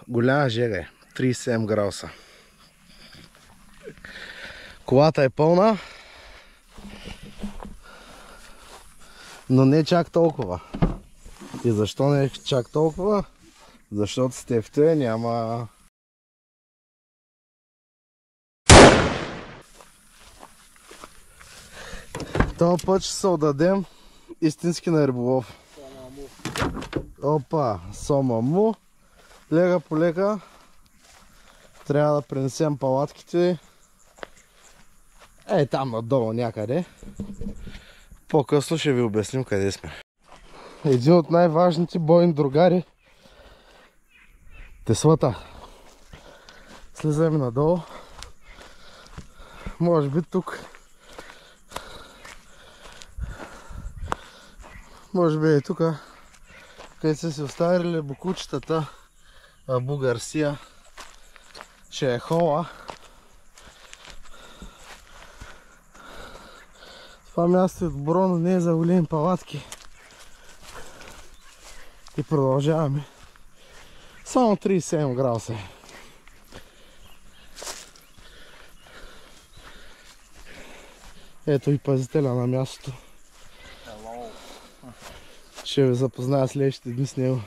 Голяма жега е. 37 градуса. Колата е пълна. Но не чак толкова. И защо не е чак толкова? Защото стефте няма... Този път ще се отдадем истински на риболов. Опа, сома му. Лека по лека. Трябва да пренесем палатките. Там надолу някъде. По-късно ще ви обясним къде сме. Един от най-важните бойни другари. Теслата. Слизаме надолу. Може би тук. Може би и тук. Къде са си оставили бокучетата. Абу Гарсия. Ще е хола. Това място е добро, но не е за големи палатки. И продължаваме. Само 37 градуса. Ето и пазителя на мястото. Ще ви запозная следващите дни с него.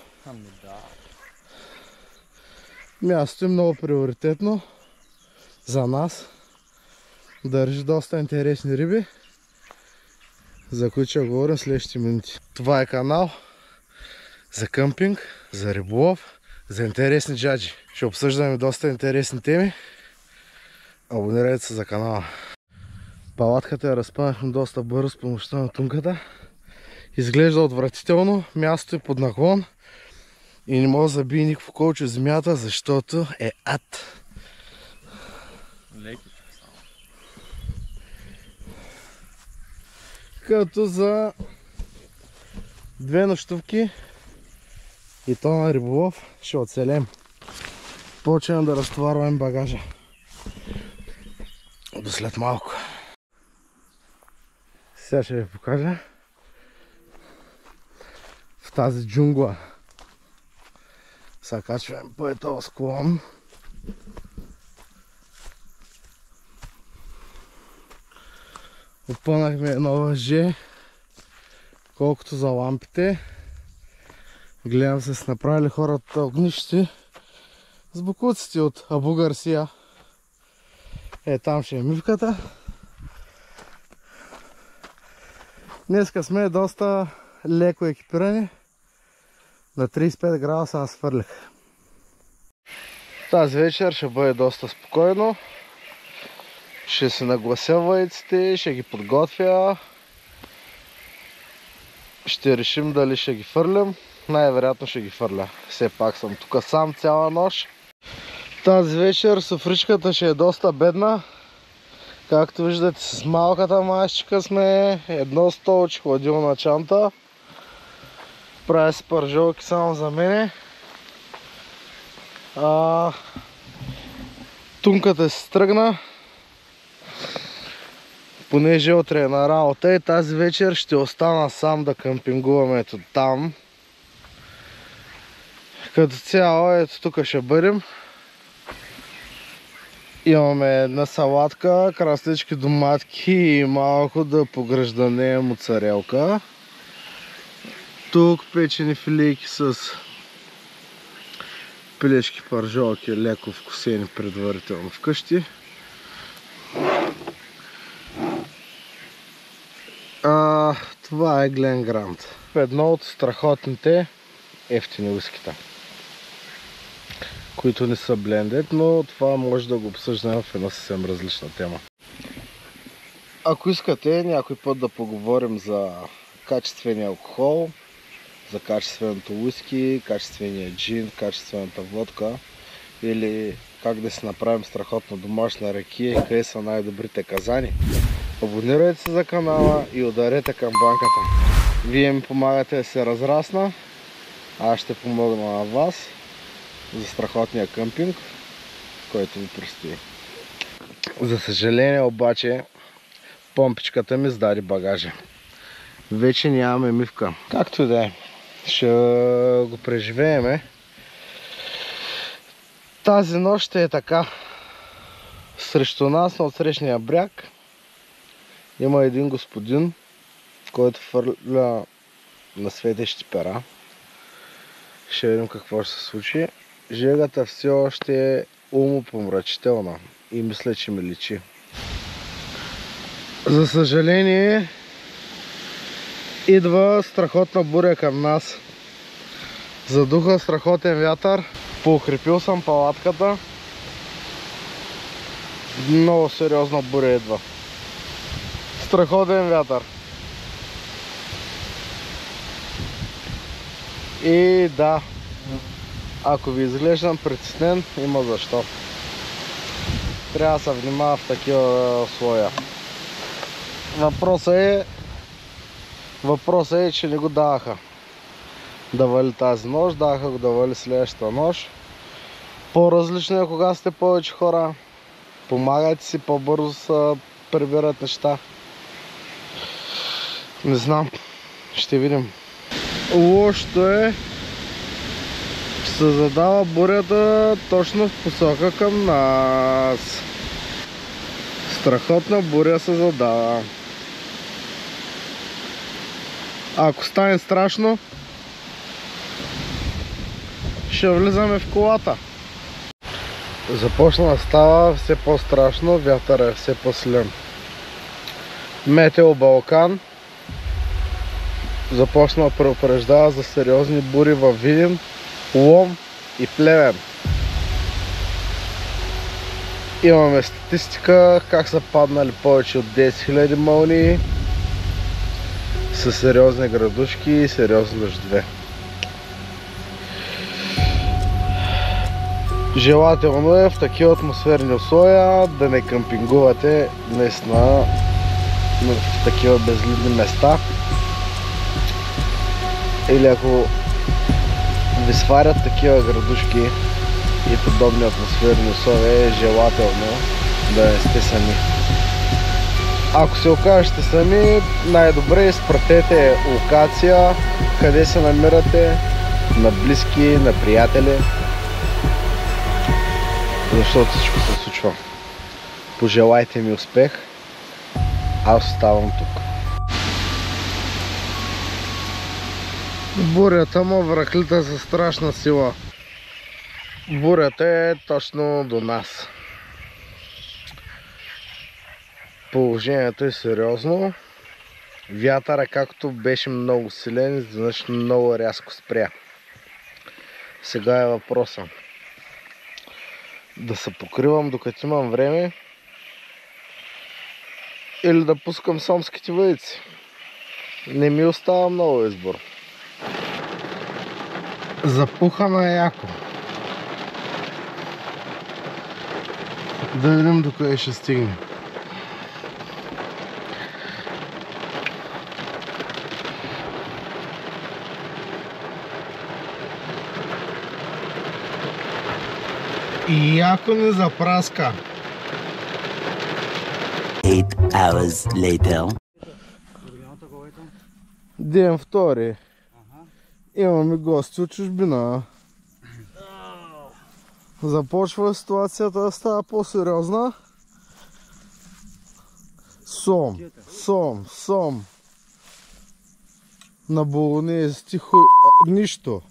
Мястото е много приоритетно за нас. Държи доста интересни риби, за които ще говорим следващите минути. Това е канал за къмпинг, за риболов, за интересни джаджи. Ще обсъждаме доста интересни теми. Абонирайте се за канала. Палатката я разпънахме доста бързо с помощта на тунката. Изглежда отвратително, мястото е под наклон и не може да забие никакво колче земята, защото е ад. Като за 2 нощувки и то на риболов ще оцелем. Почваме да разтоварваме багажа. До след малко. Сега ще ви покажа в тази джунгла. Сега качваме по този склон. Опънахме едно въже, колкото за лампите. Гледам се са направили хората огнище с бокуците от Абу Гарсия. Там ще е мивката. Днеска сме доста леко екипирани. На 35 градуса аз свърлих. Тази вечер ще бъде доста спокойно. Ще се наглася ваиците, ще ги подготвя. Ще решим дали ще ги фърлям. Най-вероятно ще ги фърля. Все пак съм тук сам цяла нощ. Тази вечер софричката ще е доста бедна. Както виждате, с малката масчика сме. Едно столче, хладилна чанта. Правя си пържолки само за мене. Тунката се стръгна. Понеже утре е на работа и тази вечер ще остана сам да къмпингуваме ето там. Като цяло, ето тук ще бъдем. Имаме една салатка, краснички, доматки и малко да погръжданеем моцарелка. Тук печени филейки с пилешки пържолки, леко вкусени предварително вкъщи. Това е Глен Грант. Едно от страхотните ефтини уискита, които не са блендед, но това може да го обсъждаме в една съвсем различна тема. Ако искате някой път да поговорим за качествения алкохол, за качественото уиски, качествения джин, качествената водка или как да си направим страхотна домашна ракия, къде са най-добрите казани, абонирайте се за канала и ударете камбанката. Вие ми помагате да се разрасна, аз ще помогна на вас за страхотния къмпинг, който ви предстои. За съжаление обаче, помпичката ми сдаде багажа. Вече нямаме мивка. Както и да е, ще го преживееме. Тази нощ ще е така. Срещу нас на отсрещния бряг има един господин, който фърля на светещи пера. Ще видим какво ще се случи. Жегата все още е умопомрачителна и мисля, че ми личи. За съжаление, идва страхотна буря към нас. Задуха страхотен вятър. Поукрепил съм палатката. Много сериозна буря идва. Страхотен вятър. И да, ако ви изглеждам притеснен, има защо. Трябва да се внимава в такива условия. Въпросът е, че не го даваха да вали тази нощ, даваха го да вали следващата нощ. По-различно е, кога сте повече хора. Помагайте си, по-бързо се прибират неща. Не знам, ще видим. Лошото е, че се задава бурята точно в посока към нас. Страхотна буря се задава. Ако стане страшно, ще влизаме в колата. Започна да става все по-страшно, вятър е все по-силен. Метео Балкан започна да предупреждава за сериозни бури във Видин, Лом и Плевен. Имаме статистика как са паднали повече от 10 000 мълнии със сериозни градушки и сериозни дъждове. Желателно е в такива атмосферни условия да не къмпингувате наистина в такива безлюдни места. Или ако ви сварят такива градушки и подобни атмосферни условия, е желателно да не сте сами. Ако се окажете сами, най-добре изпратете локация, къде се намирате, на близки, на приятели, защото всичко се случва. Пожелайте ми успех, аз оставам тук. Бурята му връхлита със страшна сила. Бурята е точно до нас. Положението е сериозно. Вятъра, както беше много силен, изведнъж много рязко спря. Сега е въпроса да се покривам докато имам време или да пускам сомските въдици. Не ми остава много избор. Запухана е яко. Да видим докъде ще стигне. И яко не запраска. 8 hours later. Ден втори. Имаме гости от чужбина. Започва ситуацията да става по-сериозна. Сом. На болонез, тихо, нищо.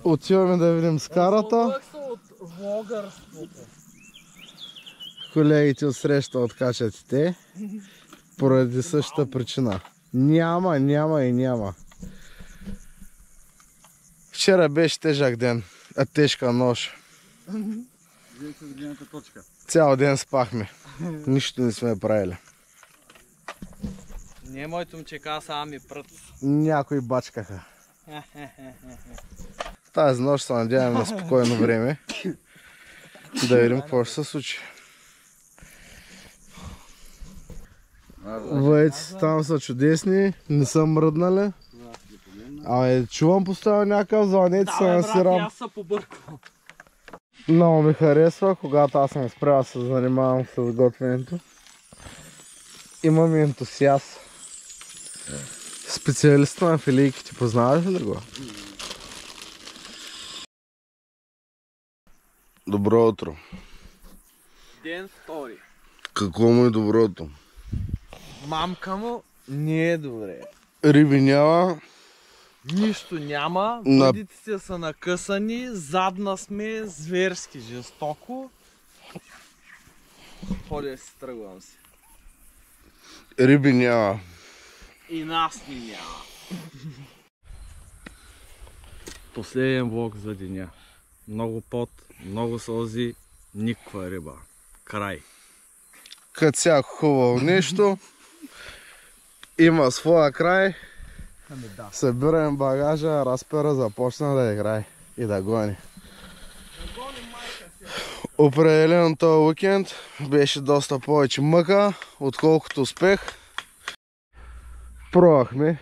Отиваме да видим скарата. Колегите отсреща откачат и те. Поради същата причина. Няма. Вчера беше тежък ден, тежка нощ. Цял ден спахме. Нищо не сме правили. Не, моето момчека сами прът. Някои бачкаха. Тази нощ се надявам на спокойно време. Да видим какво ще се случи. Въдиците там са чудесни, не са мръднали. Абе, чувам постоянно някакъв звънец, се насирам. Аз се побърквам. Много ми харесва, когато аз съм спрял да се занимавам с готвенето. Имам ентусиаст. Специалист на филийките, познаваш ли го? Добро утро. Ден втори. Какво му е доброто? Мамка му не е добре. Риби няма. Нищо няма. На- Въдиците са накъсани. Задна сме зверски жестоко. Ходя си, тръгвам си. Риби няма. И нас ни няма. Последен влог за деня. Много пот, много сълзи, никаква риба. Край. Като всяко хубаво нещо, има своя край. Ами да. Събираем багажа, разпера започна да играе и да гони. Определено този уикенд беше доста повече мъка, отколкото успех. Пробвахме,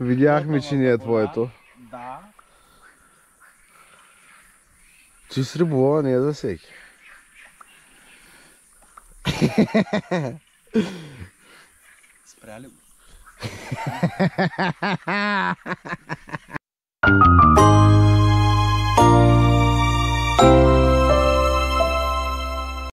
видяхме, че не е твоето. Да. Чист риболова не е за всеки. Спряли го.